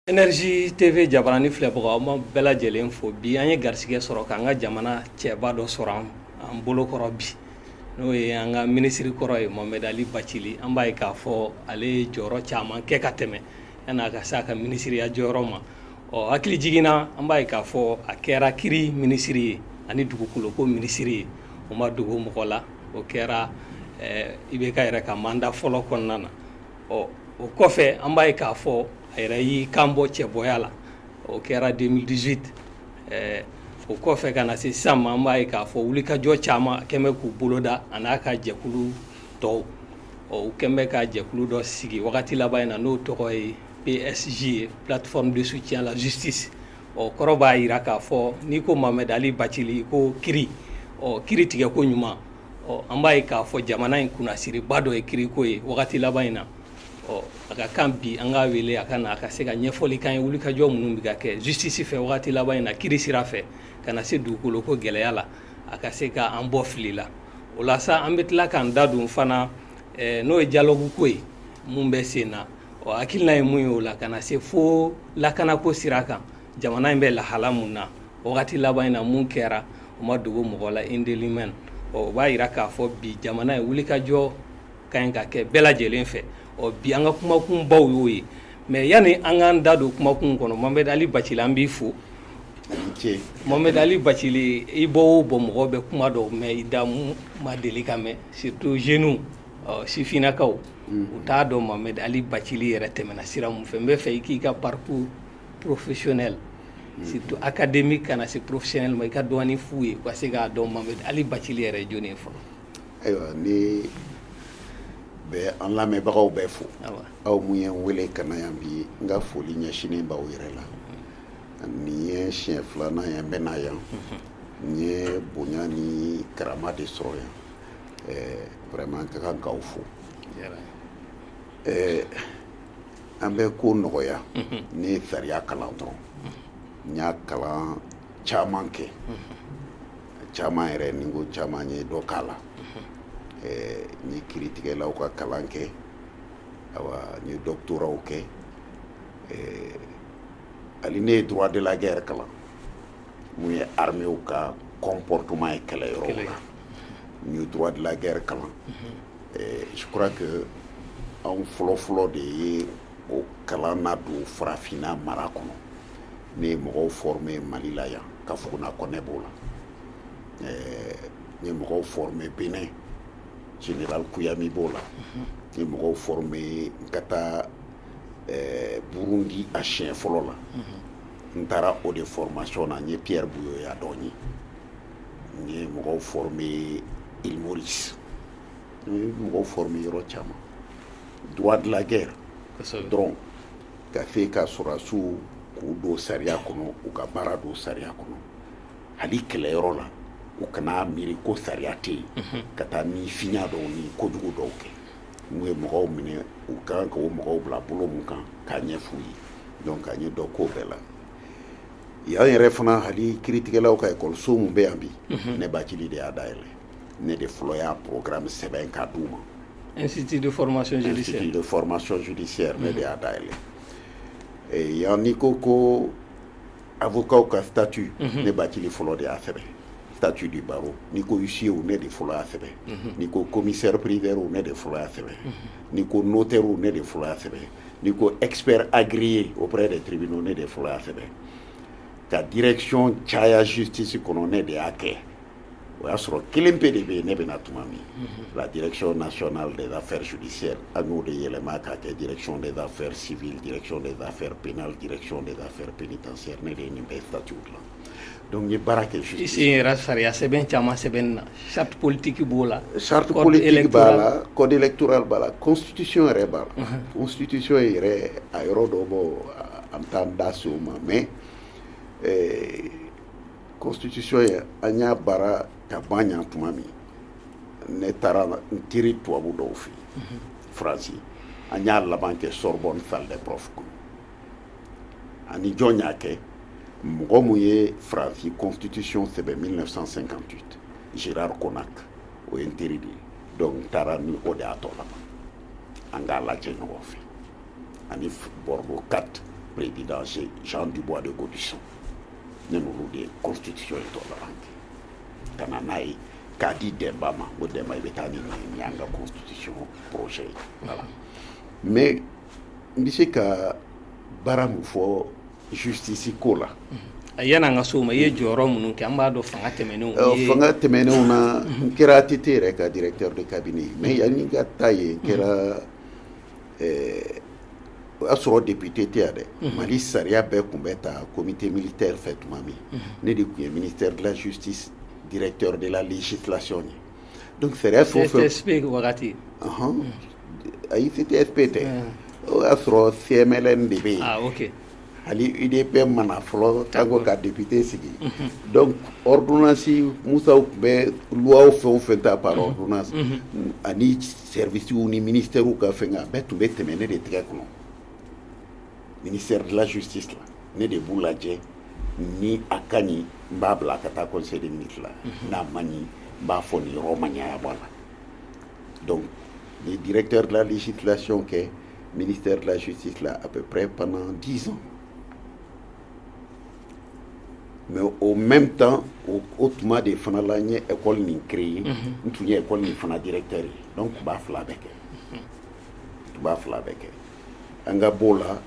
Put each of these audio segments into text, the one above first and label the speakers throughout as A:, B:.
A: Énergie TV jabarani filɛbagaw an ma bɛɛ lajɛlen fo bi an ye garisɛgɛ sɔrɔ k'an ka jamana cɛba dɔ sɔrɔ an bolokɔrɔ bi n'o ye an ka minisiri kɔrɔ ye Mohamed Ali Bacili an b'a ye k'a fɔ ale ye jɔyɔrɔ caman kɛ ka tɛmɛ yan'a ka se a ka minisiriya jɔyɔrɔ ma hakili jiginna an b'a ye k'a fɔ a kɛra kiri minisiri ye ani dugukoloko minisiri ye o ma dogo mɔgɔ la o kɛra IBK yɛrɛ ka mandat fɔlɔ kɔnɔna na o kɔfɛ an b'a ye k'a fɔ a yɛrɛ y'i kan bɔ cɛbɔya la o kɛra 2018 o kɔfɛ ka na se sisan ma an b'a ye k'a fɔ wulikajɔ caman kɛn bɛ k'u boloda a n'a ka jɛkulu tɔw u kɛn bɛ ka jɛkulu dɔ sigi wagati laban in na n'o tɔgɔ ye PSG ye plateforme de soutien à la justice kɔrɔ b'a jira k'a fɔ n'i ko Mohamed Ali Bacili ko kiri kiri tigɛ ko ɲuman an b'a ye k'a fɔ jamana in kunnasiriba dɔ ye kiriko ye wagati laban in na a ka kan bi an k'a wele a ka na a ka se ka ɲɛfɔli kan ye wulikajɔ minnu bɛ ka kɛ justice fɛ wagati laban in na kiri sira fɛ ka na se dugukoloko gɛlɛya la a ka se ka an bɔ fili la o la sa an bɛ tila k'an da don fana n'o ye dialogue ko ye mun bɛ sen na hakilina ye mun ye o la ka na se fo lakanako sira kan jamana in bɛ lahala mun na wagati laban in na mun kɛra o ma dogo mɔgɔ la indelimen o b'a jira k'a fɔ bi jamana ye wulikajɔ ka ɲi ka kɛ bɛɛ lajɛlen fɛ bi an ka kumakunbaw y'o ye mais yani an k'an da don kumakun kɔnɔ Mohamed Ali Bacili an b'i fo Mohamed Ali Bacili i bɔ o bɔ mɔgɔ bɛ kuma dɔw mɛn i da ma deli ka mɛn surtout jeunes sifinnakaw u t'a dɔn Mohamed Ali Bacili yɛrɛ tɛmɛna sira mun fɛ n bɛ fɛ i k'i ka parcours professionnel surtout académique kana se professionnel ma i ka dɔɔni f'u ye u ka se k'a dɔn Mohamed Ali Bacili yɛrɛ ye jɔnni ye fɔlɔ.
B: Ayiwa ni bɛ an lamɛnbagaw bɛɛ fo aw mun ye n wele ka na yan bi n ka foli ɲɛsinen b'aw yɛrɛ la nin ye siɲɛ filanan ye n bɛ na yan n ye bonya ni karama de sɔrɔ yan vraiment n ka kan k'aw fo an bɛ ko nɔgɔya ne ye sariya kalan dɔrɔn n y'a kalan caman kɛ caman yɛrɛ ni ko caman ye dɔ k'a la n ye kiritigɛlaw ka kalan kɛ n ye doctoraw kɛ hali ne ye droit de la guerre kalan mun ye arméw ka comportement ye kɛlɛyɔrɔw la n ye droit de la guerre kalan je crois que anw fɔlɔfɔlɔ de ye o kalan na don farafinna mara kɔnɔ ne ye mɔgɔw formé Mali la yan Kafuguna Kɔnɛ b'o la n ye mɔgɔw formé Benin Général Kuyami b'o la n ye mɔgɔw formé ka taa Burundi a siɲɛ fɔlɔ la n taara o de formation na n ye Pierre Buyoya dɔn ye n ye mɔgɔw formé Île Maurice n ye mɔgɔw formé yɔrɔ caman droit de la guerre dɔrɔn ka se ka sɔrɔdasiw k'u don sariya kɔnɔ u ka baara don sariya kɔnɔ hali kɛlɛyɔrɔ la u kana miiri ko sariya tɛ yen ka taa ni fiɲa dɔw ni kojugu dɔw kɛ n'u ye mɔgɔw minɛ u ka kan k'o mɔgɔw bila bolo mun kan k'a ɲɛf'u ye donc an ye dɔ k'o bɛɛ la yan yɛrɛ fana hali kiritigɛlaw ka ekɔliso mun bɛ yan bi ne Bacili de y'a dayɛlɛ ne de fɔlɔ y'a programme sɛbɛn k'a d'u ma
A: Institut de formation judiciaire
B: Institut de formation judiciaire ne de y'a dayɛlɛ yan n'i ko avocat ka statut ne Bacili fɔlɔ de y'a sɛbɛn statut du barreau n'i ko huissier ne de fɔlɔ y'a sɛbɛn n'i ko commissaire privé ne de fɔlɔ y'a sɛbɛn n'i ko notaire ne de fɔlɔ y'a sɛbɛn n'i ko expert agréé auprès des tribunaux ne de fɔlɔ y'a sɛbɛn ka direction caya justice kɔnɔ ne de y'a kɛ o y'a sɔrɔ kelen pe de bɛ yen ne bɛna tuma min la direction nationale des affaires judiciaires an y'o de yɛlɛma k'a kɛ direction des affaires civiles direction des affaires pénales direction des affaires pénitentiaires ne de ye nin bɛɛ statut dilan donc n ye baara kɛ justice.
A: i sen yɛrɛ sariya sɛbɛn caman sɛbɛnni na charte politique b'o la
B: charte politique b'a la code électoral b'a la constitution yɛrɛ b'a la constitution yɛrɛ a yɔrɔ dɔ bɔ an t'an da se o ma mais constitution ye an y'a baara ka ban yan tuma min ne taara n teri tubabu dɔw fɛ yen faransi an y'a laban kɛ Sorbonne salle des profs kɔnɔ ani jɔn y'a kɛ mɔgɔ mun ye faransi constitution sɛbɛn 1958 Gérard Konak o ye n teri de ye donc n taara ni o de y'a tɔ laban an k'a lajɛ ɲɔgɔn fɛ ani Bordeaux 4 président Jean Dubois de Gaudisson ne n'olu de constitution intolérante kana n'a ye k'a di Demba ma o Demba i bɛ taa ni nin y'an ka constitution projet ye voilà mais n bɛ se ka baara min fɔ justice ko la
A: yan'an ka s'o ma i ye jɔyɔrɔ minnu kɛ an b'a dɔn fanga tɛmɛnenw
B: fanga tɛmɛnenw na n kɛra ATT yɛrɛ ka directeur de cabinet mais yanni n ka taa yen n kɛra o y'a sɔrɔ député tɛ yan dɛ Mali sariya bɛɛ tun bɛ ta comité militaire fɛ tuma min ne de tun ye ministère de la justice directeur de la législation ye donc sariya fɛn o fɛn
A: CTSP wagati
B: ayi CTSP tɛ o y'a sɔrɔ CMLN de bɛ yen
A: ok
B: hali UDP mana fɔlɔ tanko ka député sigi donc ordonnance Musaw tun bɛ loi fɛn o fɛn ta par ordonnance ani service ni ministère ka fɛn a bɛɛ tun bɛ tɛmɛ ne de tɛgɛ kɔnɔ ministère de la justice la ne de b'u lajɛ ni a ka ɲi n b'a bila ka taa conseil des ministres la n'a ma ɲi n b'a fɔ nin yɔrɔ ma ɲɛ a bɔ a la donc le directeur de la législation kɛ ministère de la justice là à peu près pendant 10 ans mais au même temps au tuma de fana la n ye école nin créé n tun ye école nin fana directeur ye donc tu b'a fila bɛɛ kɛ an ka b'o la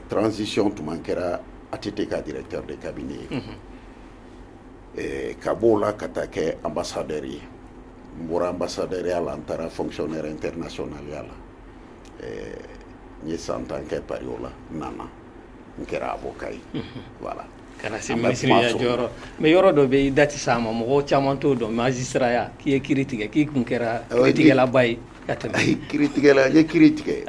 B: transition tuma kɛra ATT ka directeur de cabinet ye ka b'o la ka taa kɛ ambassadeur ye n bɔra ambassadeur ya la n taara fonctionnaire international ya la n ye san 10 kɛ Paris o la n nana n kɛra avocat ye voilà
A: kana se ministre ya jɔyɔrɔ mais yɔrɔ dɔ bɛ i da tɛ s'a ma mɔgɔ caman t'o dɔn magistrat ya k'i ye kiiri tigɛ k'i kun kɛra kiiritigɛlaba ye ka tɛmɛ
B: kiiritigɛla n ye kiiri tigɛ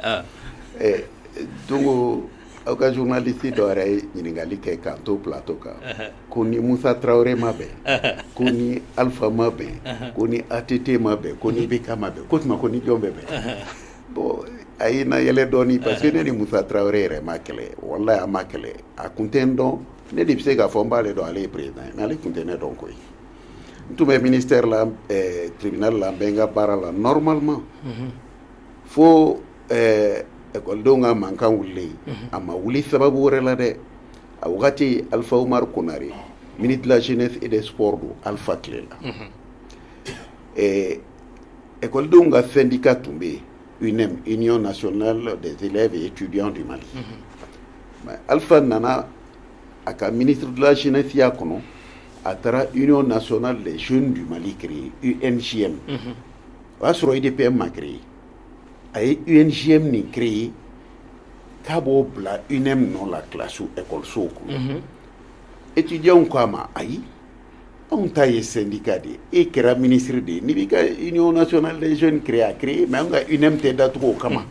B: donc aw ka journaliste dɔ yɛrɛ ye ɲininkali kɛ k'an to plateau kan ko ni Musa Traoré ma bɛn ko ni Alpha ma bɛn ko ni ATT ma bɛn ko ni BK ma bɛn ko tuma ko ni jɔn bɛ bɛn bon a ye na yɛlɛ dɔɔni parce que ne ni Musa Traoré yɛrɛ ma kɛlɛ wallahi a ma kɛlɛ a kun tɛ n dɔn ne de bɛ se k'a fɔ n b'ale dɔn ale ye président ye mais ale kun tɛ ne dɔn koyi n tun bɛ ministère la tribunal la n bɛ n ka baara la normalement fo ekɔlidenw ka mankan wulilen a ma wuli sababu wɛrɛ la dɛ a wagati Alpha Umar Konare ministre de la jeunesse et des sports don Alpha tile la ekɔlidenw ka syndicat tun bɛ yen UNEM Union nationale des élèves et étudiants du Mali mais Alpha nana a ka ministre de la jeunesse y'a kɔnɔ a taara Union nationale des jeunes du Mali créé UNJM o y'a sɔrɔ IDPM ma créé a ye UNJM nin créé k'a b'o bila UNEM nɔ la classe école-sow kɔnɔ étudiants ko a ma ayi anw ta ye syndicat de ye e kɛra ministre de ye n'i b'i ka Union nationale des jeunes créé a créé mais an ka UNEM tɛ datugu o kama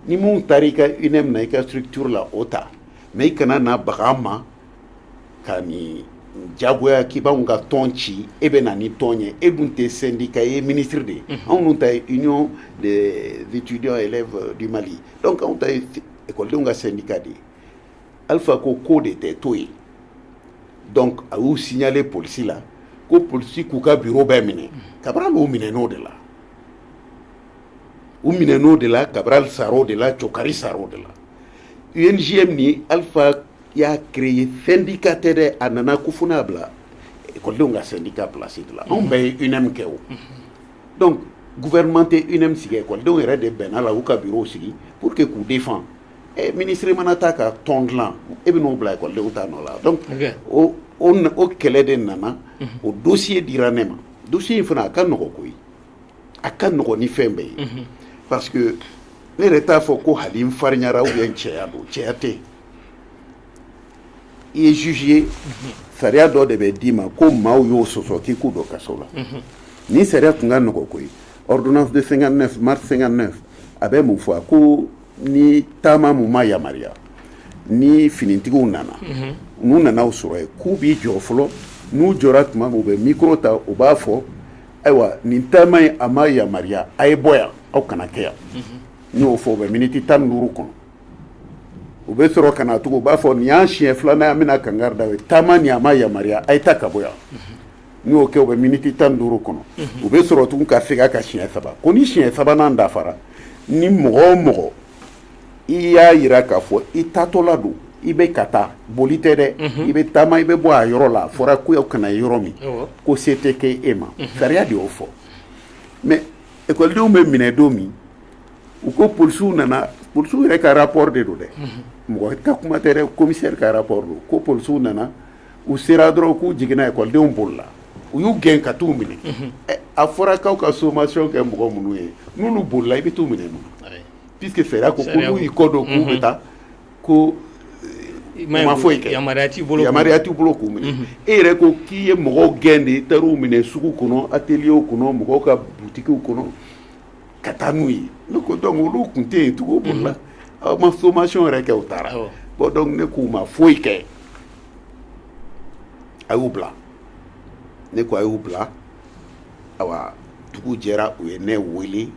B: ni mun taara i ka UNEM na i ka structure la o ta mais i kana na baga an ma ka nin jagoya k'i b'anw ka tɔn ci e bɛ na ni tɔn ye e dun tɛ syndicat ye ministre de ye anw dun ta ye Union des étudiants élèves du Mali donc anw ta ye écoledenw ka syndicat de ye Alpha ko de tɛ to ye donc a y'u signaler polisi la ko polisi k'u ka bureau bɛɛ minɛ Cabral y'u minɛ n'o de la u minɛ n'o de la Cabral sar'o de la Cokari sar'o de la UNJM ni Alpha y'a créé syndicat tɛ dɛ a nana ko fo n'a bila écoledenw ka syndicat placé de la anw bɛɛ ye UNEM kɛ o donc gouvernement tɛ UNEM sigi écoledenw yɛrɛ de bɛnna la u ka bureau sigi pour que k'u défend ministre mana taa ka tɔn dilan e bɛ n'o bila écoledenw ta nɔ la donc o kɛlɛ de nana o dossier dira ne ma dossier in fana a ka nɔgɔ koyi a ka nɔgɔ ni fɛn bɛɛ ye parce que ne yɛrɛ t'a fɔ ko hali n fariɲara ou bien cɛya don cɛya tɛ i ye juge ye sariya dɔ de bɛ d'i ma ko maaw y'o sɔsɔ k'i k'u dɔ kaso la ni sariya tun ka nɔgɔ koyi ordonnance de 59 mars 59 a bɛ mun fɔ ko ni taama mun ma yamaruya ni finitigiw nana n'u nana o sɔrɔ ye k'u b'i jɔ fɔlɔ n'u jɔra tuma min u bɛ micro ta u b'a fɔ ayiwa nin taama in a ma yamaruya a ye bɔ yan aw kana kɛ yan n'i y'o fɔ u bɛ miniti 15 kɔnɔ u bɛ sɔrɔ ka na tugun u b'a fɔ nin y'an siɲɛ filanan an bɛna kangari da o ye taama nin a ma yamaruya a ye taa ka bɔ yan n'i y'o kɛ u bɛ miniti 15 kɔnɔ u bɛ sɔrɔ tugun ka segin a ka siɲɛ 3 ko ni siɲɛ 3nan dafara ni mɔgɔ o mɔgɔ i y'a yira k'a fɔ i taatɔla don i bɛ ka taa boli tɛ dɛ i bɛ taama i bɛ bɔ a yɔrɔ la fɔra ko kana yɔrɔ min ko se tɛ kɛ e ma sariya de y'o fɔ mais ekɔlidenw bɛ minɛ don min u ko polisiw yɛrɛ ka rapport de don dɛ mɔgɔ ka kuma tɛ dɛ commissaire ka rapport don ko polisiw nana u sera dɔrɔn k'u jiginna ekɔlidenw bolila u y'u gɛn ka t'u minɛ a fɔra k'aw ka sommation kɛ mɔgɔ minnu ye n'olu bolila i bɛ t'u minɛ mun puisque sariya ko n'u y'i kɔ don k'u bɛ taa ko ma foyi kɛ yamaruya t'u bolo k'u minɛ e yɛrɛ ko k'i ye mɔgɔw gɛn de i taar'u minɛ sugu kɔnɔ atelier kɔnɔ mɔgɔw ka butikiw kɔnɔ ka taa n'u ye ne ko donc olu tun tɛ yen tugun bolila aw ma sommation yɛrɛ kɛ u taara bon donc ne k'u ma foyi kɛ a y'u bila ne ko a y'u bila awa dugu jɛra u ye ne wele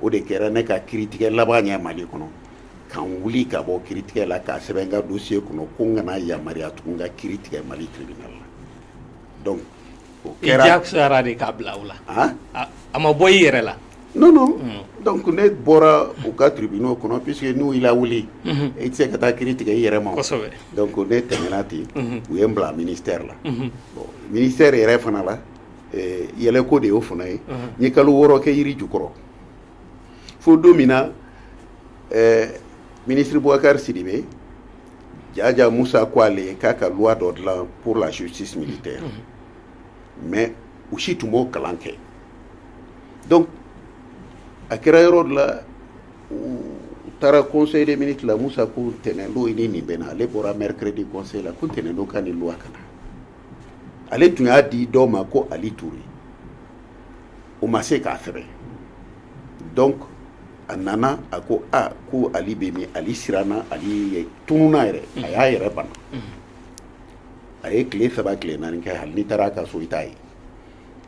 B: o de kɛra ne ka kiiritigɛ laban ɲɛ Mali kɔnɔ k'an wuli ka bɔ kiiritigɛ la k'a sɛbɛn n ka dossier kɔnɔ ko n kana yamaruya tugun ka kiiritigɛ Mali tribunal la donc o kɛra
A: i jakusara de k'a bila u la a ma bɔ i yɛrɛ la
B: non donc ne bɔra u ka tribunal kɔnɔ puisque n'u y'i lawuli i tɛ se ka taa kiiri tigɛ i yɛrɛ ma donc ne tɛmɛna ten u ye n bila ministère la bon ministère yɛrɛ fana la yɛlɛko de y'o fana ye n ye kalo 6 kɛ yiri jukɔrɔ fo don min na ministre Boubacar Sidibé Jaja Moussa ko ale k'a ka loi dɔ dilan pour la justice militaire mais u si tun b'o kalan kɛ donc a kɛra yɔrɔ de la u taara conseil des ministres la Moussa ko ntɛnɛn ni nin bɛnna ale bɔra mercredi conseil la ko ntɛnɛn ka nin loi ka na ale tun y'a di dɔw ma ko Ali Touré o ma se k'a sɛbɛn donc a nana a ko ko Ali bɛ min Ali siranna Ali tununa yɛrɛ a y'a yɛrɛ bana a ye tile 3 tile 4 kɛ hali ni taara a ka so i t'a ye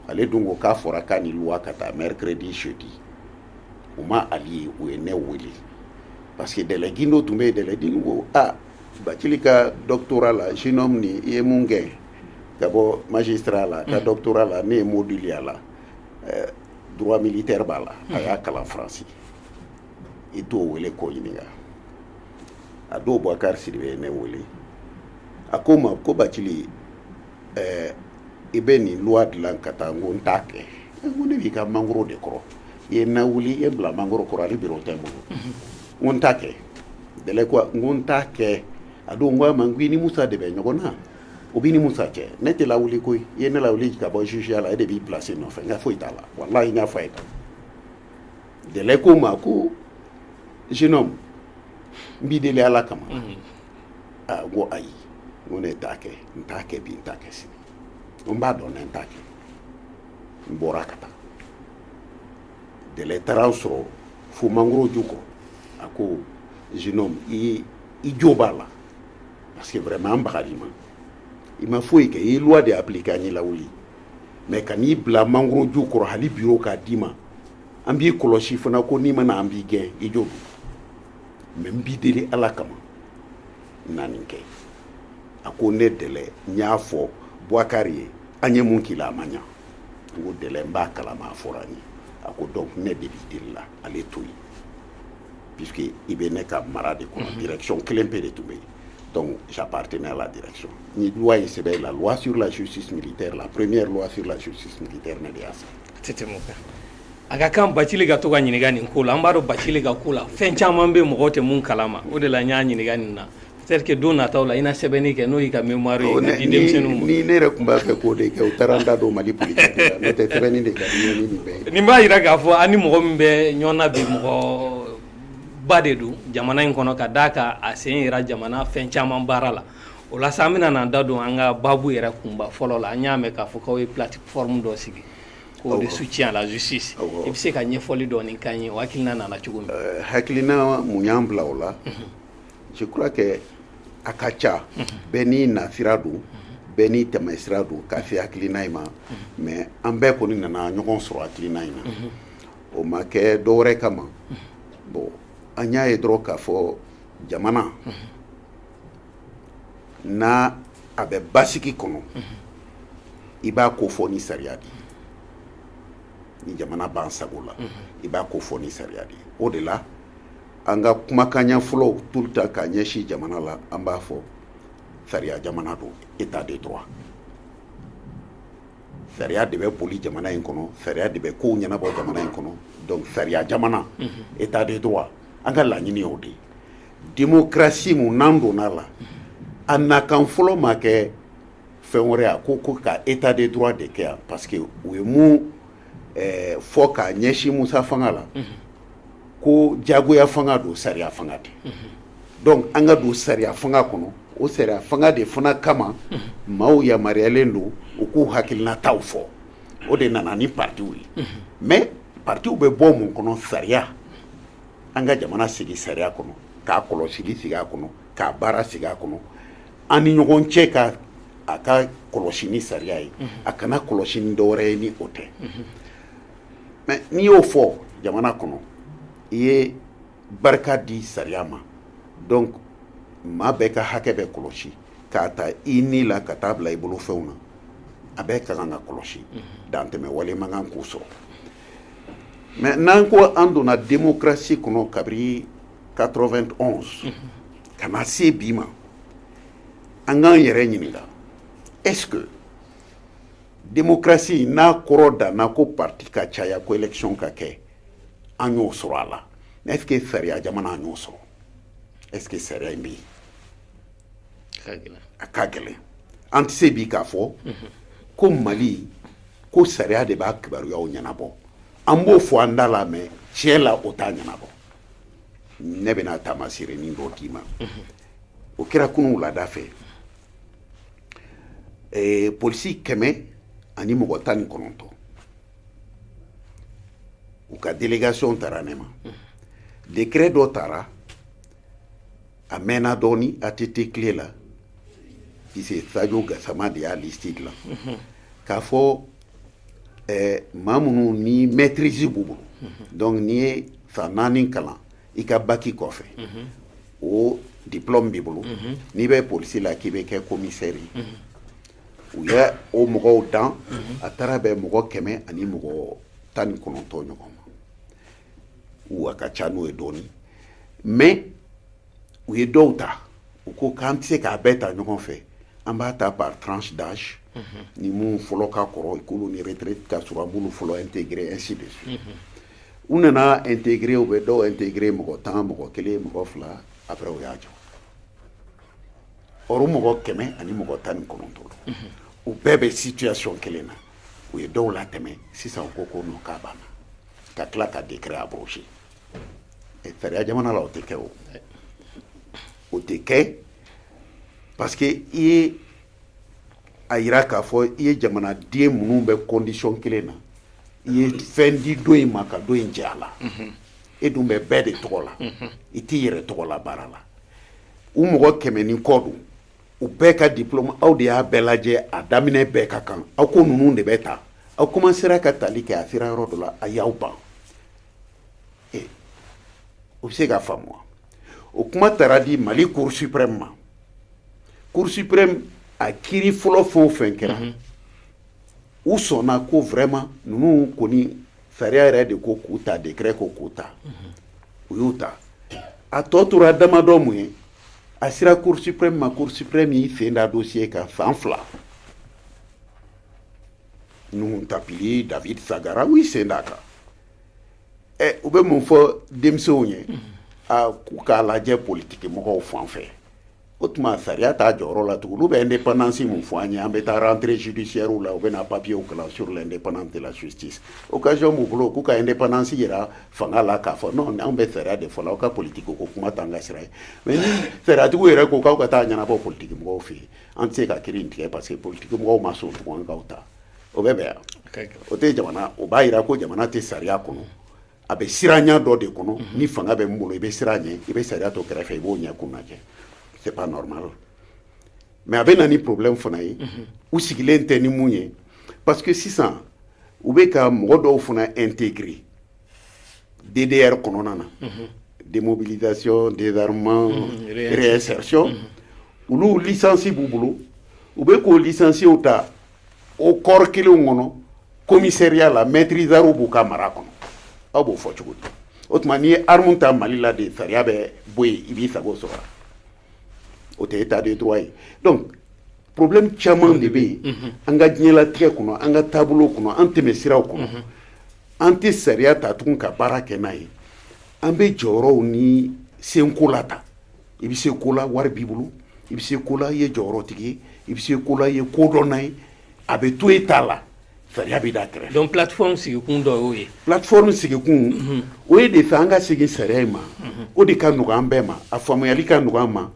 B: ale dun ko k'a fɔra k'a ni loi ka taa mercredi jeudi u ma Ali ye u ye ne wele parce que délai gindo tun bɛ yen délai gindo ko Bacili ka doctorat la jeune homme ni i ye mun kɛ ka bɔ magistrat la ka doctorat la ne ye module a la droit militaire b'a la a y'a kalan faransi i t'o wele k'o ɲininka a don Boubacar Sidibé ye ne wele a ko ma ko Bacili i bɛ nin loi dilan ka taa n ko n t'a kɛ n ko ne b'i ka mangoro de kɔrɔ i ye na wuli i ye bila mangoro kɔrɔ ale bureau tɛ n bolo n ko n t'a kɛ délai ko n ko n t'a kɛ a don n ko a ma n ko i ni Musa de bɛ ɲɔgɔn na o b'i ni Musa cɛ ne tɛ lawuli koyi i ye ne lawuli ka bɔ jugeya la e de b'i placer nɔfɛ n ka foyi t'a la walahi n y'a fɔ a ye tan délai ko ma ko jeune homme n b'i deli Ala kama n ko ayi n ko ne t'a kɛ n t'a kɛ bi n t'a kɛ sini n b'a dɔn ne n t'a kɛ n bɔra ka taa délai taara sɔrɔ fo mangoro ju kɔrɔ a ko jeune homme i jo b'a la parce que vraiment an bagar'i ma i ma foyi kɛ i ye loi de appliquer an ye lawuli mais ka n'i bila mangoro ju kɔrɔ hali bureau k'a d'i ma an b'i kɔlɔsi fana ko n'i mana an b'i gɛn i jo don mais n b'i deli Ala kama n na nin kɛ a ko ne délai n y'a fɔ Boubacar ye an ye mun k'i la a ma ɲa n ko délai n b'a kalama a fɔra n ye a ko donc ne de b'i deli la ale to yen puisque i bɛ ne ka mara de kɔnɔ direction kelen pe de tun bɛ yen donc j'appartenais à la direction ni loi in sɛbɛn la loi sur la justice militaire la première loi sur la justice militaire ne de y'a sɛbɛn
A: tɛ tɛmɛ o kan a ka kan Bacili ka to ka ɲininka nin ko la an b'a dɔn Bacili ka ko la fɛn caman bɛ mɔgɔw tɛ mun kalama o de la n y'a ɲininka nin na peut-être que don nataw la i na sɛbɛnni kɛ n'o y'i ka mémoire ye ka di denmisɛnninw ma
B: ni ne yɛrɛ tun b'a fɛ k'o de kɛ u taara n da don Mali politique la n'o tɛ sɛbɛnni de ka di n ye ni nin bɛɛ ye
A: nin b'a jira k'a fɔ an ni mɔgɔ min bɛ ɲɔgɔn na bi mɔgɔ ba de don jamana in kɔnɔ ka d'a kan a sen yira jamana fɛn caman baara la o la sa an bɛna n'an da don an ka baabu yɛrɛ kunba fɔlɔ la an y'a mɛn k'a fɔ k'aw ye plateforme dɔ sigi k'o de soutien à la justice i bɛ se ka ɲɛfɔli dɔɔni k'an ye o hakilina nana cogo min
B: hakilina mun y'an bila o la je crois que a ka ca bɛɛ n'i nasira don bɛɛ n'i tɛmɛsira don k'a se hakilina in ma mais an bɛɛ kɔni nana ɲɔgɔn sɔrɔ hakilina in na o ma kɛ dɔwɛrɛ kama bon an y'a ye dɔrɔn k'a fɔ jamana n'a a bɛ basigi kɔnɔ i b'a ko fɔ ni sariya de ni jamana b'an sago la i b'a ko fɔ ni sariya de o de la an ka kumakan fɔlɔ tout le temps ka ɲɛsin jamana la an b'a fɔ sariya jamana don état de droit sariya de bɛ boli jamana in kɔnɔ sariya de bɛ kow ɲɛnabɔ jamana in kɔnɔ donc sariya jamana état de droit an ka laɲini y'o de démocratie mun n'an donna la a nakan fɔlɔ ma kɛ fɛn wɛrɛ a ko ka état de droit de kɛ yan parce que u ye mun fɔ ka ɲɛsin musa fanga la ko jagoya fanga don sariya fanga de donc an ka don sariya fanga kɔnɔ o sariya fanga de fana kama maaw yamaruyalen don u k'u hakilinataw fɔ o de nana ni partiw ye mais partiw bɛ bɔ mun kɔnɔ sariya an ka jamana sigi sariya kɔnɔ k'a kɔlɔsili sigi a kɔnɔ k'a baara sigi a kɔnɔ an ni ɲɔgɔn cɛ ka a ka kɔlɔsi ni sariya ye a kana kɔlɔsi ni dɔwɛrɛ ye ni o tɛ mais n'i y'o fɔ jamana kɔnɔ i ye barika di sariya ma donc maa bɛɛ ka hakɛ bɛ kɔlɔsi k'a ta i ni la ka taa bila i bolo fɛnw na a bɛɛ ka kan ka kɔlɔsi dantɛmɛ wale man kan k'o sɔrɔ mais n'an ko an donna démocratie kɔnɔ kabiri 91 ka na se bi ma an k'an yɛrɛ ɲininka est-ce que démocratie n'a kɔrɔ danna ko parti ka caya ko élection ka kɛ an y'o sɔrɔ a la mais est-ce que sariya jamana an y'o sɔrɔ est-ce que sariya in bɛ yen a ka gɛlɛn an tɛ se bi k'a fɔ ko mali ko sariya de b'a kibaruyaw ɲɛnabɔ an b'o fɔ an da la mais tiɲɛ la o t'a ɲɛnabɔ ne bɛna taamaserenin dɔ d'i ma o kɛra kunun wulada fɛ polisi 100 ani mɔgɔ 19 u ka délégation taara ne ma décret dɔ taara a mɛnna dɔɔni a tɛ te tile la ise Sadio Gassama de y'a listi dilan k'a fɔ maa minnu ni maîtrise b'u bolo donc n'i ye san 4 kalan i ka baki kɔfɛ o diplôme b'i bolo n'i bɛ polisi la k'i bɛ kɛ commissaire ye u ye o mɔgɔw dan a taara bɛn mɔgɔ 100 ani mɔgɔ 19 ɲɔgɔn ma u a ka ca n'o ye dɔɔni mais u ye dɔw ta u ko k'an tɛ se k'a bɛɛ ta ɲɔgɔn fɛ an b'a ta par tranche d'âge ni mun fɔlɔ ka kɔrɔ k'olu ni retraite ka sɔrɔ an b'olu fɔlɔ intégrer ainsi de suite u nana intégrer u bɛ dɔw intégrer mɔgɔ 10 mɔgɔ 1 mɔgɔ 2 après u y'a jɔ or mɔgɔ 100 ani mɔgɔ 19 u bɛɛ bɛ situation kelen na u ye dɔw latɛmɛ sisan u ko non k'a banna ka tila ka décret abrogé sariya jamana la o tɛ kɛ o tɛ kɛ parce que i ye a yira k'a fɔ i ye jamanaden minnu bɛ condition kelen na i ye fɛn di dɔ in ma ka dɔ in jɛ a la e dun bɛ bɛɛ de tɔgɔ la i t'i yɛrɛ tɔgɔ la baara la u mɔgɔ 100 ni kɔ don u bɛɛ ka diplôme aw de y'a bɛɛ lajɛ a daminɛ bɛɛ ka kan aw ko ninnu de bɛ ta aw commencera ka tali kɛ a sera yɔrɔ dɔ la a y'aw ban o bɛ se ka faamu wa o kuma taara di Mali Cour suprême ma Cour suprême a kiiri fɔlɔ fɛn o fɛn kɛra u sɔnna ko vraiment ninnu kɔni sariya yɛrɛ de ko k'u ta décret ko k'u ta u y'u ta a tɔ tora damadɔ mun ye a sera Cour suprême ma Cour suprême y'i sen da dossier kan san 2 Nuhun Tapili David Sagara u y'i sen da kan u bɛ mun fɔ denmisɛnw ye k'u k'a lajɛ politiki mɔgɔw fan fɛ o tuma sariya t'a jɔyɔrɔ la tugun olu bɛ indépendance mun fɔ an ye an bɛ taa rentrée judiciaire la u bɛ na papiers kalan sur l'indépendance de la justice occasion b'u bolo k'u ka indépendance yira fanga la k'a fɔ non an bɛ sariya de fɔ la aw ka politiki ko kuma t'an ka sira ye mais ni sariyatigiw yɛrɛ ko k'aw ka taa ɲɛnabɔ politiki mɔgɔw fɛ yen an tɛ se ka kiiri in tigɛ parce que politiki mɔgɔw ma sɔn tugun an k'aw ta o bɛ bɛn yan o tɛ jamana o b'a yira ko jamana tɛ sariya kɔnɔ a bɛ siranya dɔ de kɔnɔ ni fanga bɛ mun bolo i bɛ siran ɲɛ i bɛ sariya to kɛrɛfɛ i b'o ɲɛ kun lajɛ c'est pas normal mais a bɛ na ni problème fana ye u sigilen tɛ ni mun ye parce que sisan u bɛ ka mɔgɔ dɔw fana intégrer DDR kɔnɔna na démobilisation désarmement réinsertion olu licence b'u bolo u bɛ k'o licenciés ta o corps kelenw kɔnɔ commissariat la maîtrisards b'u ka mara kɔnɔ aw b'o fɔ cogo di o tuma n'i ye arme ta Mali la de sariya bɛ bɔ yen i b'i sago sɔrɔ o tɛ état de droit ye donc problème caman de bɛ yen an ka diɲɛlatigɛ kɔnɔ an ka taabolo kɔnɔ an tɛmɛ siraw kɔnɔ an tɛ sariya ta tugun ka baara kɛ n'a ye an bɛ jɔyɔrɔw ni senko la ta i bɛ se ko la wari b'i bolo i bɛ se ko la i ye jɔyɔrɔtigi ye i bɛ se ko la i ye kodɔnna ye a bɛ to e ta la sariya bɛ da kɛrɛfɛ.
A: donc plateforme sigikun dɔ y'o ye.
B: plateforme sigikun o ye de fɛ an ka segin sariya in ma o de ka nɔgɔ an bɛɛ ma a faamuyali ka nɔgɔ an ma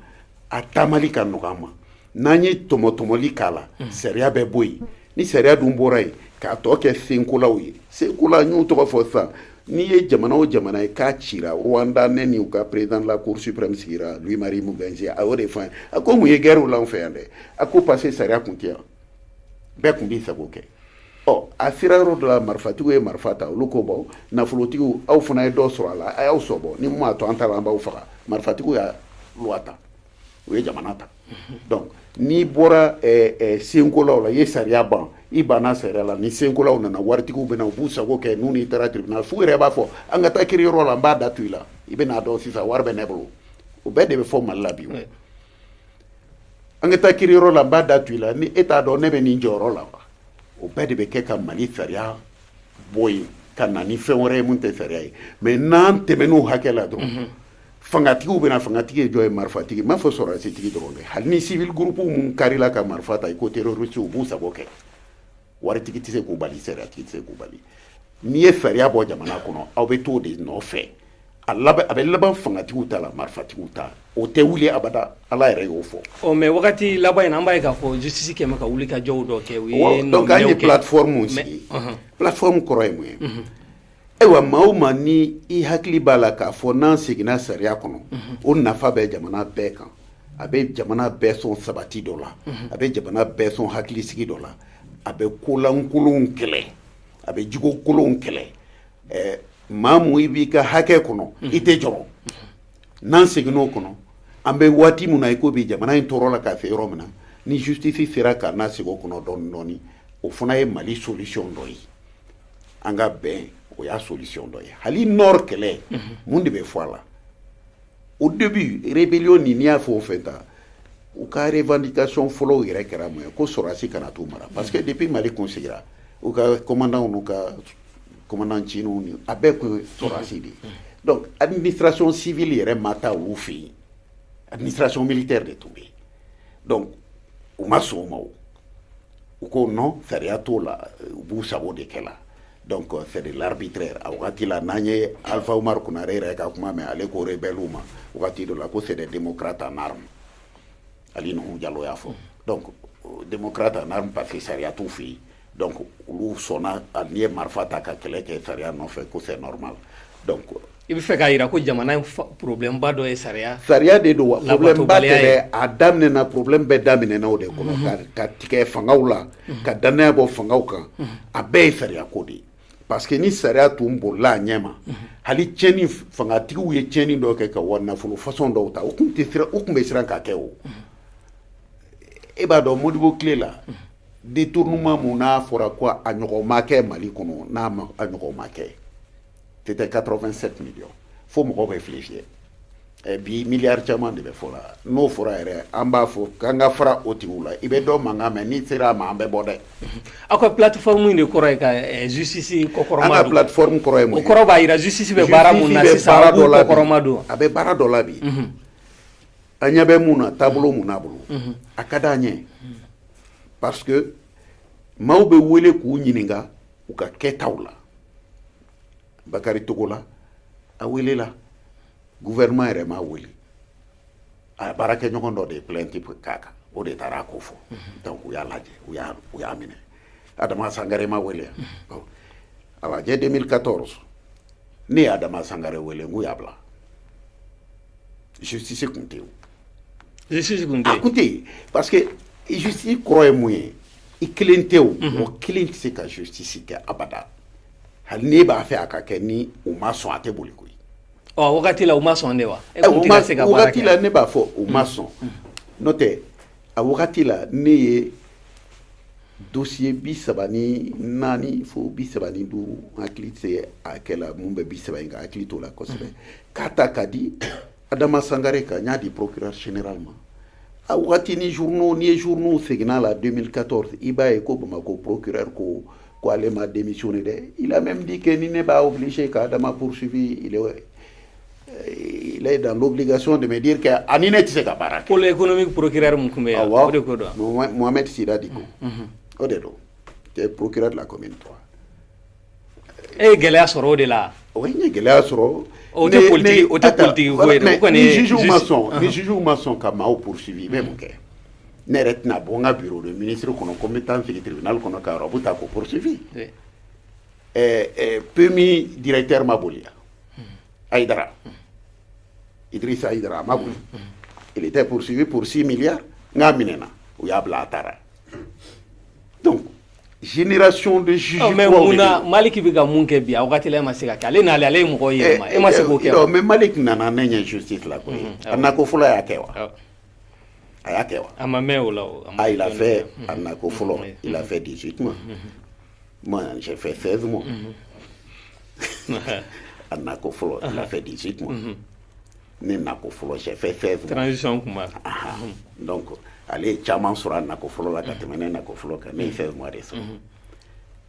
B: a taamali ka nɔgɔ an ma n'an ye tɔmɔtɔmɔli k'a la sariya bɛ bɔ yen ni sariya dun bɔra yen k'a tɔ kɛ senkolaw ye senkola n y'o tɔgɔ fɔ sisan n'i ye jamana o jamana ye k'a cira Rwanda ne ni u ka président de la cour suprême sigira Louis Marie Mugenzi a y'o de fɔ an ye a ko mun ye guerre la an fɛ yan dɛ a ko parce que sariya kun tɛ yan bɛɛ kun b'i sago kɛ ɔ a sera yɔrɔ dɔ la marifatigiw ye marifa ta olu ko bɔ nafolotigiw aw fana ye dɔ sɔrɔ a la a y'aw sɔbɔ ni mun m'a to an ta la an b'aw faga marifatigiw y'a loi ta o ye jamana ta donc n'i bɔra senkolaw la i ye sariya ban i banna sariya la ni senkolaw nana waritigiw bɛna u b'u sago kɛ n'u n'i taara tribunal f'u yɛrɛ b'a fɔ an ka taa kiriyɔrɔ la n b'a da to i la i bɛna dɔn sisan wari bɛ ne bolo o bɛɛ de bɛ fɔ Mali la bi an ka taa kiriyɔrɔ la n b'a da to i la ni e t'a dɔn ne bɛ nin jɔyɔrɔ la o bɛɛ de bɛ kɛ ka Mali sariya bɔ yen ka na ni fɛn wɛrɛ ye mun tɛ sariya ye mais n'an tɛmɛn'o hakɛ la dɔrɔn fangatigiw bɛna fangatigi ye jɔ ye marifatigi m'a fɔ sɔrɔdasitigi dɔrɔn dɛ hali ni civil groupe mun karila ka marifa ta i ko terroriste u b'u sago kɛ waritigi tɛ se k'u bali sariatigi tɛ se k'u bali n'i ye sariya bɔ jamana kɔnɔ aw bɛ t'o de nɔfɛ a bɛ laban fangatigiw ta la marifatigiw ta o tɛ wuli abada ala yɛrɛ y'o fɔ.
A: ɔ mais wagati laban in an b'a ye k'a fɔ justice kɛmɛ ka wuli ka jɔw dɔ kɛ u ye
B: donc an ye plateforme sigi plateforme kɔrɔ ye mun ye ayiwa maa o maa ni i hakili b'a la k'a fɔ n'an seginna sariya kɔnɔ o nafa bɛ jamana bɛɛ kan a bɛ jamana bɛɛ sɔn sabati dɔ la a bɛ jamana bɛɛ sɔn hakilisigi dɔ la a bɛ kolankolonw kɛlɛ a bɛ jigokolonw kɛlɛ maa mun i b'i ka hakɛ kɔnɔ i tɛ jɔrɔ n'an seginn'o kɔnɔ an bɛ waati min na i ko bi jamana in tɔɔrɔ la k'a se yɔrɔ min na ni justice sera k'a n'a sigi o kɔnɔ dɔɔni dɔɔni o fana ye Mali solution dɔ ye an ka bɛn o y'a solution dɔ ye hali nord kɛlɛ mun de bɛ fɔ a la au début rébellion ni n'i y'a fɔ o fɛn ta u ka revendication fɔlɔw yɛrɛ kɛra mun ye ko sɔrɔdasi kana t'u mara parce que depuis Mali kun sigira u ka commandant n'u ka commandant cininw ni a bɛɛ kun ye sɔrɔdasi de ye donc administration civile yɛrɛ ma taa olu fɛ yen administration militaire de tun bɛ yen donc u ma sɔn o ma o u ko non sariya t'o la u b'u sago de kɛ la donc c'est de l'arbitraire a wagati la n'an ye Alpha Umar Konare yɛrɛ ka kuma mɛn ale ko rebelle ma wagati dɔ la ko c'est des démocrates en armes Ali Nuhu Jalo y'a fɔ donc démocrate en armes parce que sariya t'u fɛ yen donc olu sɔnna n'i ye marifa ta ka kɛlɛ kɛ sariya nɔfɛ ko c'est normal donc
A: i bɛ fɛ k'a jira ko jamana in problème ba dɔ ye sariya
B: de don wa problème ba tɛ dɛ a daminɛna problème bɛɛ daminɛna o de kɔnɔ ka tigɛ fangaw la ka danaya bɔ fangaw kan a bɛɛ ye sariya ko de ye parce que ni sariya tun bolila a ɲɛ ma hali tiɲɛni fangatigiw ye tiɲɛni dɔ kɛ ka wari nafolo façon dɔw ta u tun bɛ siran k'a kɛ o e b'a dɔn Modibo tile la détournement mun n'a fɔra ko a ɲɔgɔn ma kɛ Mali kɔnɔ n'a ma a ɲɔgɔn ma kɛ c'était 87 millions fo mɔgɔw bɛ fili fiyɛ bi miliyari caman de bɛ fɔ la n'o fɔra yɛrɛ an b'a fɔ k'an ka fara o tigiw la i bɛ dɔ mankan mɛn n'i sera a ma an bɛ bɔ dɛ.
A: aw ka plateforme in de kɔrɔ ye ka justice kɔkɔrɔma don
B: an ka plateforme kɔrɔ ye mun ye
A: o kɔrɔ b'a jira justice bɛ baara mun na sisan a b'u kɔkɔrɔma don
B: a bɛ baara dɔ la bi a ɲɛ bɛ mun na taabolo mun n'a bolo a ka d'an ɲɛ parce que maaw bɛ wele k'u ɲininka u ka kɛtaw la Bakari Togola a welela gouvernement yɛrɛ m'a wele a baarakɛ ɲɔgɔn dɔ de ye plainte k'a kan o de taara a ko fɔ donc u y'a lajɛ u y'a minɛ Adama Sangare ma wele a lajɛ 2014 ne ye Adama Sangare wele n k'u y'a bila justice kun tɛ yen
A: justice kun tɛ yen
B: a kun tɛ yen parce que justice kɔrɔ ye mun ye i kelen tɛ o mɔgɔ kelen tɛ se ka justice kɛ abada hali n'e b'a fɛ a ka kɛ ni u ma sɔn a tɛ boli koyi
A: wagati la u ma sɔn de wa
B: wagati la ne b'a fɔ u ma sɔn n'o tɛ a wagati la ne ye dossier bi sabani nani fo bi sabani du hakili se akela mun bɛ bi saba in ka hakili to la kosɛbɛ k'a ta ka di Adama Sangare kan n y'a di procureur général ma a wagati ni journaux ni ye journaux seginna la 2014 i b'a ye ko Bamako procureur ko ale ma démissionné dɛ il a même dit que ni ne b'a obligé ka Adama poursuivi il est dans l'obligation de me dire que ani ne tɛ se ka baara kɛ.
A: pôle économique procureur mun tun bɛ yan o de ko don
B: Mohamed Sida Diko o de don c'est procureur de la commune 3.
A: e ye gɛlɛya sɔrɔ o de la.
B: o ye gɛlɛya sɔrɔ.
A: o tɛ politique ko ye dɛ o kɔni
B: ni juge ma sɔn ka maaw poursuivi i bɛ mun kɛ ne yɛrɛ tɛna bɔ n ka bureau de ministre kɔnɔ ko n bɛ taa n sigi tribunal kɔnɔ ka yɔrɔ ta ko poursuivi. PMI directeur ma boli Aïdara Idrissa Aïdara ma boli il était poursuivi pour 6 milliards n k'a minɛna u y'a bila a taara donc génération de juges.
A: mais munna Maliki bɛ ka mun kɛ bi a wagati la e ma se ka kɛ ale n'ale ale ye mɔgɔ yɛlɛma e ma se k'o kɛ wa.
B: mais Malik nana ne ɲɛ justice la koyi a nako fɔlɔ y'a kɛ wa a y'a kɛ wa.
A: a ma mɛn o la o.
B: il a fait a nako fɔlɔ il a fait 18 mois moi j'ai fait 16 mois a nako fɔlɔ il a fait 18 mois ne nako fɔlɔ j'ai fait 16 mois.
A: transition kuma.
B: donc ale ye caman sɔrɔ a nako fɔlɔ la ka tɛmɛ ne nako fɔlɔ kan ne ye 16 mois de sɔrɔ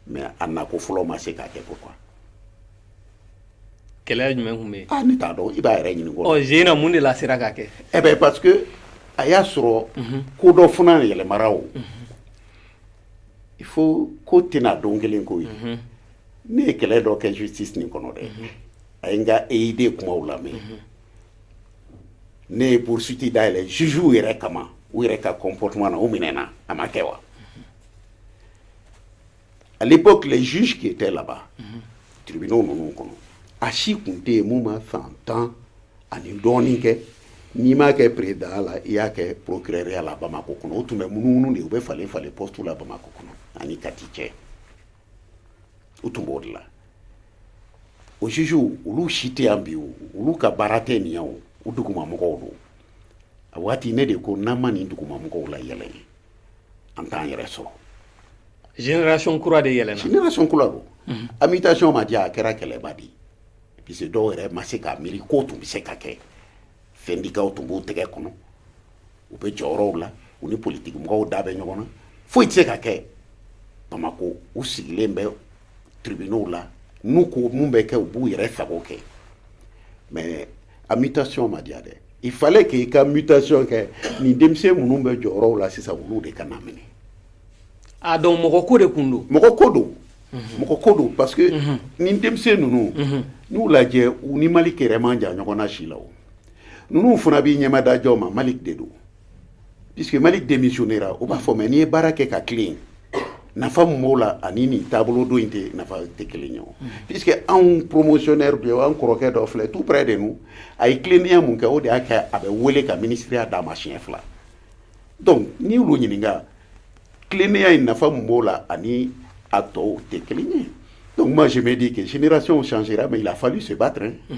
B: mais a nako fɔlɔ ma se k'a kɛ pourquoi.
A: gɛlɛya jumɛn tun bɛ yen.
B: ne t'a dɔn i b'a yɛrɛ ɲini kɔrɔ.
A: Zeyina mun de la sera k'a kɛ.
B: eh bien parce que a y'a sɔrɔ ko dɔ fana yɛlɛmara o il faut ko tɛna don kelen ko ye ne ye kɛlɛ dɔ kɛ justice nin kɔnɔ dɛ a ye n ka EID kumaw lamɛn ne ye poursuite dayɛlɛ juges yɛrɛ kama u yɛrɛ ka comportement na u minɛna a ma kɛ wa. à l'époque les juges qui étaient là-bas tribunaux ninnu kɔnɔ a si tun tɛ yen mun ma san 10 ani dɔɔnin kɛ n'i m'a kɛ président la i y'a kɛ procureur ya la Bamako kɔnɔ o tun bɛ munumunu de u bɛ falen poste la Bamako kɔnɔ ani Kati cɛ u tun b'o de la o juges olu si tɛ yan bi o olu ka baara tɛ nin ye o u dugumamɔgɔw don a waati ne de ko n'an ma nin dugumamɔgɔw la yɛlɛ an t'an yɛrɛ sɔrɔ.
A: génération kura de yɛlɛnna.
B: génération kura don invitation ma di a kɛra kɛlɛba de puisque dɔw yɛrɛ ma se k'a miiri ko tun bɛ se ka kɛ syndicat tun b'u tɛgɛ kɔnɔ u bɛ jɔyɔrɔw la u ni politique mɔgɔw da bɛ ɲɔgɔn na foyi tɛ se ka kɛ Bamako u sigilen bɛ tribunaux la n'u ko mun bɛ kɛ u b'u yɛrɛ sago kɛ mais a mutation ma diya dɛ il fallait que i ka mutation kɛ nin denmisɛn minnu bɛ jɔyɔrɔw la sisan olu de ka na minɛ.
A: a donc mɔgɔ ko de kun don.
B: mɔgɔ ko don mɔgɔ ko don parce que nin denmisɛn ninnu n'u lajɛ u ni Malik yɛrɛ man jan ɲɔgɔn na si la o ninnu fana b'i ɲɛmada jɔn ma Malik de don puisque Malik démissionnera o b'a fɔ mais n'i ye baara kɛ ka tilen nafa mun b'o la ani nin taabolo dɔ in tɛ nafa tɛ kelen ye o puisque anw promotionnaire de an kɔrɔkɛ dɔ filɛ tout près de nous a ye tilennenya mun kɛ o de y'a kɛ a bɛ wele ka ministériya d'a ma siɲɛ 2 donc n'i y'olu ɲininka tilennenya in nafa mun b'o la ani a tɔw tɛ kelen ye donc moi je me dis que génération changera mais il a fallu se battre hein.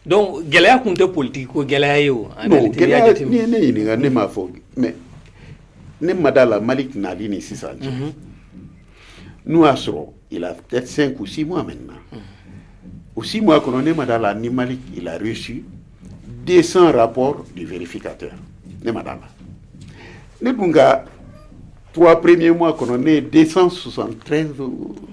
A: donc gɛlɛya tun tɛ politique ko gɛlɛya ye o.
B: non gɛlɛya ni ye ne ɲininka ne m'a fɔ mais ne ma da la Malik nali ni sisan cɛ n'o y'a sɔrɔ il a peut-être 5 ou 6 mois maintenant au 6 mois kɔnɔ ne ma da la ni Malik il a reçu 200 rapports du vérificateur ne ma da la ne dun ka 3 premiers mois kɔnɔ ne ye 273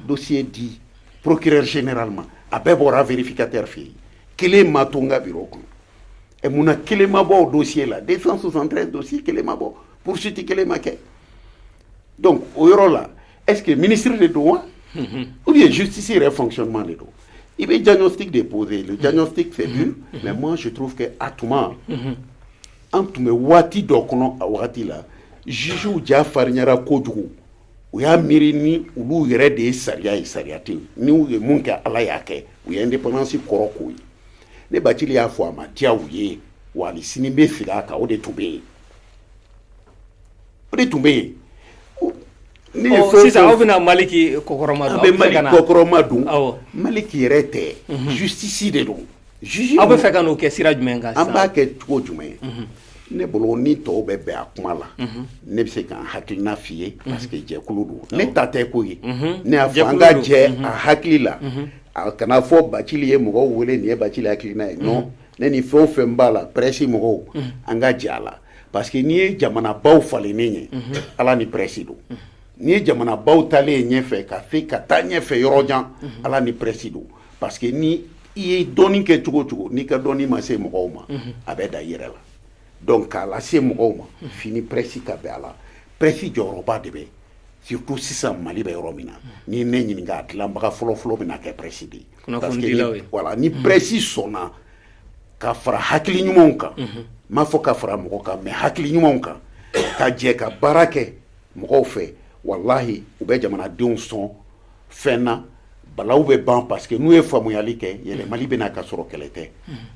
B: dossiers di procureur généralement a bɛɛ bɔra vérificateur fɛ yen kelen ma to n ka bureau kɔnɔ mun na kelen ma bɔ o dossier la 273 dossiers kelen ma bɔ poursuite kelen ma kɛ donc o yɔrɔ la est-ce que ministre de don wa ou bien justice yɛrɛ fonctionnement de don i bɛ diagnostic de poser le diagnostic c'est dur mais moi je trouve que a tuma an tun bɛ waati dɔ kɔnɔ a wagati la juges ja farinyara kojugu u y'a miiri ni olu yɛrɛ de ye sariya ye sariya tɛ yen ni u ye mun kɛ ala y'a kɛ u ye indépendance kɔrɔ k'o ye ne Bacili y'a fɔ a ma diya u ye wa hali sini n bɛ segin a kan o de tun bɛ yen o de tun bɛ yen.
A: sisan aw bɛna Maliki kɔkɔrɔma dun.
B: an bɛ Malik kɔkɔrɔma dun Malik yɛrɛ tɛ justice de don.
A: aw bɛ fɛ ka n'o kɛ sira jumɛn kan sisan.
B: an b'a kɛ cogo jumɛn ne bolo ni tɔw bɛ bɛn a kuma la ne bɛ se k'an hakilina f'i ye parce que jɛkulu don ne ta tɛ ko ye ne y'a fɔ an ka jɛ a hakili la a kana fɔ Bacili ye mɔgɔw wele nin ye Bacili hakilina ye non ne ni fɛn o fɛn b'a la presse mɔgɔw an ka jɛ a la parce que n'i ye jamanabaw falennen ye Ala ni presse don n'i ye jamanabaw talen ye ɲɛfɛ ka taa ɲɛfɛ yɔrɔ jan Ala ni presse don parce que ni i ye dɔɔni kɛ cogo o cogo n'i ka dɔɔni ma se mɔgɔw ma a bɛ da i yɛrɛ la donc k'a lase mɔgɔw ma fini presse ka bɛn a la presse jɔyɔrɔba de bɛ surtout sisan Mali bɛ yɔrɔ min na ni ne ɲininka a dilanbaga fɔlɔ-fɔlɔ bɛna kɛ presse de ye parce que voilà ni presse sɔnna ka fara hakili ɲumanw kan n m'a fɔ ka fara mɔgɔ kan mais hakili ɲumanw kan ka jɛ ka baara kɛ mɔgɔw fɛ wallahi u bɛ jamanadenw sɔn fɛn na balaw bɛ ban parce que n'u ye faamuyali kɛ yɛlɛmali bɛna ka sɔrɔ kɛlɛ tɛ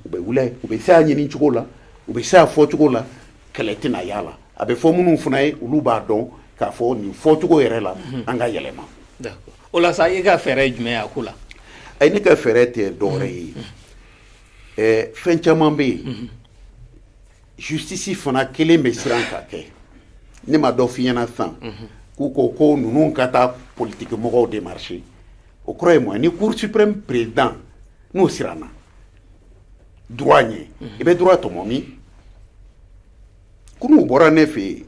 B: u bɛ wuli u bɛ se a ɲini cogo la u bɛ se a fɔ cogo la kɛlɛ tɛna y'a la a bɛ fɔ minnu fana ye olu b'a dɔn k'a fɔ nin fɔcogo yɛrɛ la an ka yɛlɛma
A: o la sa i ka fɛɛrɛ ye jumɛn ye a ko la
B: ne ka fɛɛrɛ tɛ dɔwɛrɛ ye fɛn caman bɛ yen justice fana kelen bɛ siran ka kɛ ne ma dɔ f'i ɲɛna sisan k'u ko ninnu ka taa politique mɔgɔw démarcher o kɔrɔ ye mun ye ni cour suprême président n'o siranna droit ɲɛ i bɛ droit tɔmɔ min kunun bɔra ne fɛ yen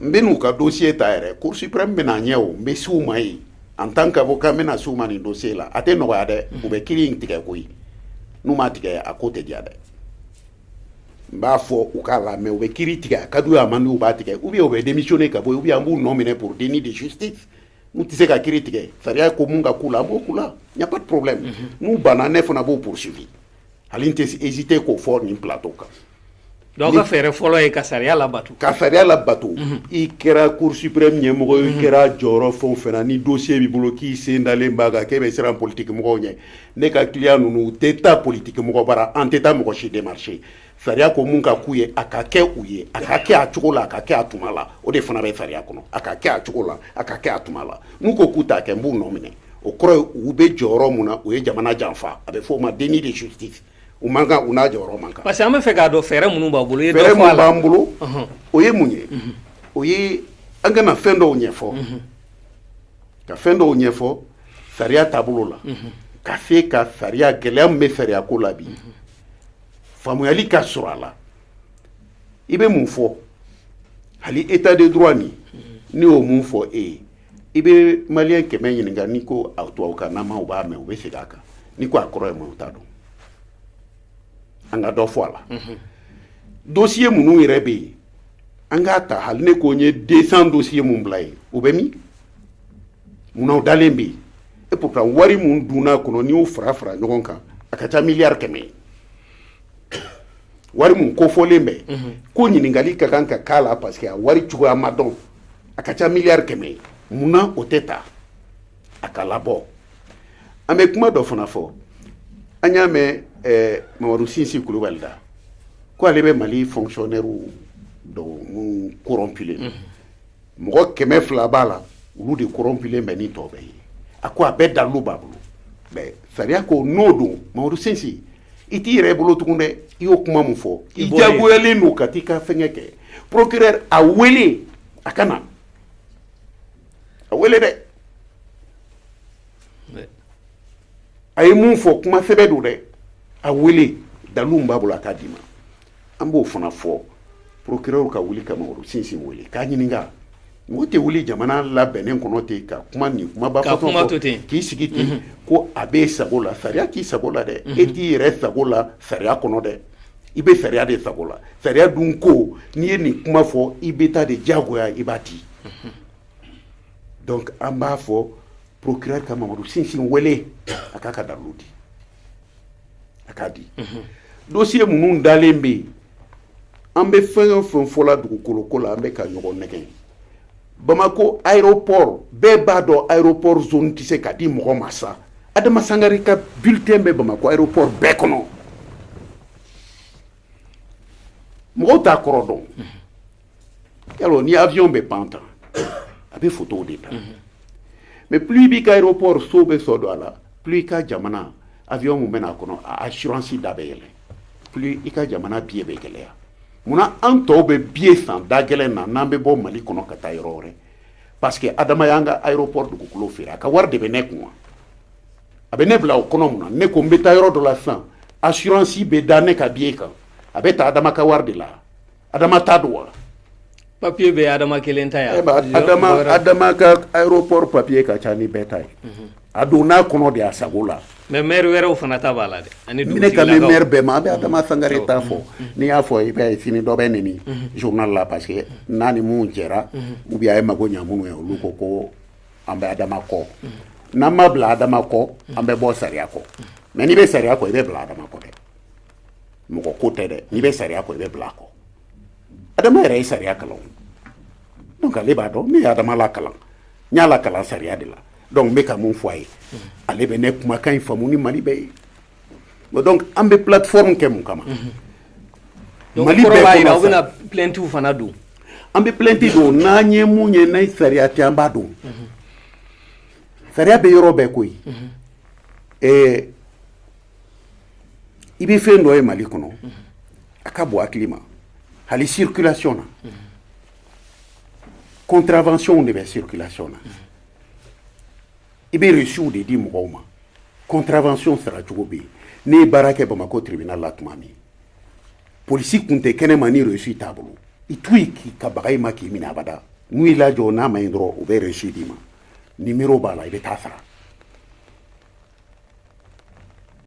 B: n bɛ n'u ka dossier ta yɛrɛ cour suprême bɛna ɲɛ o n bɛ s'u ma yen en tant qu'avocat n bɛna s'u ma nin dossier la a tɛ nɔgɔya dɛ u bɛ kiiri in tigɛ koyi n'u m'a tigɛ a ko tɛ diya dɛ n b'a fɔ u k'a lamɛn u bɛ kiiri tigɛ a ka d'u ye a man d'u ye u b'a tigɛ ou bien u bɛ démissionner ka bɔ yen ou bien an b'u nɔ minɛ pour déni de justice n'u tɛ se ka kiiri tigɛ sariya ko mun ka k'u la an b'o k'u la y a pas de problème n'u banna ne fana b'o poursuivi hali n tɛ hésiter k'o fɔ nin plateau kan
A: donc ka fɛɛrɛ fɔlɔ ye ka sariya labato i kɛra cour suprême ɲɛmɔgɔ i kɛra jɔyɔrɔ fɛn o fɛn na ni dossier b'i bolo k'i sen dalen b'a kan k'e bɛ siran politique mɔgɔw ɲɛ ne ka client ninnu u tɛ taa politique mɔgɔ bara an tɛ taa mɔgɔ si démarcher sariya ko mun ka k'u ye a ka kɛ u ye a ka kɛ a cogo la a ka kɛ a tuma la o de fana bɛ sariya kɔnɔ a ka kɛ a cogo la a ka kɛ a tuma la n'u ko k'u t'a kɛ n b'u nɔ minɛ o kɔrɔ ye u bɛ jɔyɔrɔ mun na o ye jamana janfa a bɛ fɔ o ma déni de justice u man kan u n'a jɔyɔrɔ man kan parce que an bɛ fɛ k'a dɔn fɛɛrɛ minnu b'a bolo
B: fɛɛrɛ minnu b'an bolo o ye mun ye o ye an kana fɛn dɔw ɲɛfɔ ka fɛn dɔw ɲɛfɔ sariya taabolo la ka se ka sariya gɛlɛya min bɛ sariya ko la bi faamuyali ka sɔrɔ a la i bɛ mun fɔ hali état de droit ni ne y'o mun fɔ e ye i bɛ maliyɛn 100 ɲininka ni ko a tubabukan na ma u b'a mɛn u bɛ segin a kan ni ko a kɔrɔ ye mun ye u t'a dɔn an ka dɔ fɔ a la dossier minnu yɛrɛ bɛ yen an k'a ta hali ne ko n ye 200 dossier mun bila yen o bɛ min munna o dalen bɛ yen et pourtant wari mun dunna kɔnɔ n'i y'o fara fara ɲɔgɔn kan a ka ca miliyari 100 ye wari mun kofɔlen bɛ ko ɲininkali ka kan ka k'a la parce que a wari cogoya ma dɔn a ka ca miliyari 100 ye munna o tɛ ta a ka labɔ an bɛ kuma dɔ fana fɔ an y'a mɛn Mamadu Sinsi Kulubali da ko ale bɛ Mali fonctionnaire dɔw mun corrompulen mɔgɔ 200 b'a la olu de corrompulen bɛ ni tɔ bɛɛ ye a ko a bɛɛ dalilu b'a bolo mais sariya ko n'o don Mamadu Sinsi i t'i yɛrɛ bolo tugun dɛ i y'o kuma mun fɔ i diyagoyalen don ka t'i ka fɛngɛ kɛ procureur a wele a ka na a wele dɛ a ye mun fɔ kuma sɛbɛ don dɛ a wele dalilu b'a bolo a k'a d'i ma an b'o fana fɔ procureur ka wuli ka Mamadu Sinsi wele k'a ɲininka mɔgɔ tɛ wuli jamana labɛnnen kɔnɔ ten ka kuma nin kumaba fɔ k'i sigi ten ko a b'e sago la sariya t'i sago la dɛ e t'i yɛrɛ sago la sariya kɔnɔ dɛ i bɛ sariya de sago la sariya dun ko n'i ye nin kuma fɔ i bɛ taa de diyagoya i b'a di donc an b'a fɔ procureur ka Mamadu Sinsi wele a k'a ka dalilu di a k'a di dossier minnu dalen bɛ yen an bɛ fɛn o fɛn fɔla dugukolo ko la an bɛ ka ɲɔgɔn nɛgɛn Bamako aéroport bɛɛ b'a dɔn aéroport zone tɛ se ka di mɔgɔ ma sa Adama Sangare ka bulletin bɛ Bamako aéroport bɛɛ kɔnɔ mɔgɔw t'a kɔrɔ dɔn yalɔ ni avion bɛ pan tan a bɛ photo de ta mais plus i b'i ka aéroport so bɛ sɔ don a la plus i ka jamana avion mun bɛ n'a kɔnɔ a assurance da bɛ yɛlɛ plus i ka jamana billet bɛ gɛlɛya munna an tɔw bɛ biye san da gɛlɛn na n'an bɛ bɔ Mali kɔnɔ ka taa yɔrɔ wɛrɛ parce que Adama y'an ka aéroport dugukolo feere a ka wari de bɛ ne kun wa a bɛ ne bila o kɔnɔ mun na ne ko n bɛ taa yɔrɔ dɔ la sisan assurance bɛ da ne ka billet kan a bɛ ta Adama ka wari de la Adama ta don wa.
A: papier bɛ Adama kelen ta ya.
B: Adama ka aéroport papier ka ca ni bɛɛ ta ye a don n'a kɔnɔ de a sago la.
A: mais maire wɛrɛw fana ta b'a la dɛ. ani
B: ne ka maire bɛɛ ma a bɛ Adama Sangare ta fɔ n'i y'a fɔ i bɛ sini dɔ bɛ neni journal la parce que n'a ni mun jɛra ou bien a ye mago ɲa minnu ye olu ko an bɛ Adama kɔ n'an ma bila Adama kɔ an bɛ bɔ sariya kɔ mais n'i bɛ sariya kɔ i bɛ bila Adama kɔ dɛ mɔgɔ ko tɛ dɛ n'i bɛ sariya kɔ i bɛ bila a kɔ Adama yɛrɛ ye sariya kalan donc ale b'a dɔn ne ye Adama la kalan n y'a la kalan sariya de la donc n bɛ ka mun fɔ a ye ale bɛ ne kumakan in faamu ni Mali bɛɛ ye donc an bɛ plateforme kɛ mun kama
A: Mali bɛɛ kɔnɔ aw bɛna plainte fana don
B: an bɛ plainte don n'an ye mun ye n'a sariya tɛ an b'a don sariya bɛ yɔrɔ bɛɛ koyi i bɛ fɛn dɔ ye Mali kɔnɔ a ka bɔ hakili ma hali circulation na contravention de bɛ circulation na i bɛ reçu de di mɔgɔw ma contravention sara cogo bɛ yen ne ye baara kɛ Bamako tribunal la tuma min polisi kun tɛ kɛnɛma ni reçu t'a bolo i t'u ye ka baga i ma k'i minɛ abada n'u y'i lajɔ n'a ma ɲi dɔrɔn u bɛ reçu d'i ma numéro b'a la i bɛ taa sara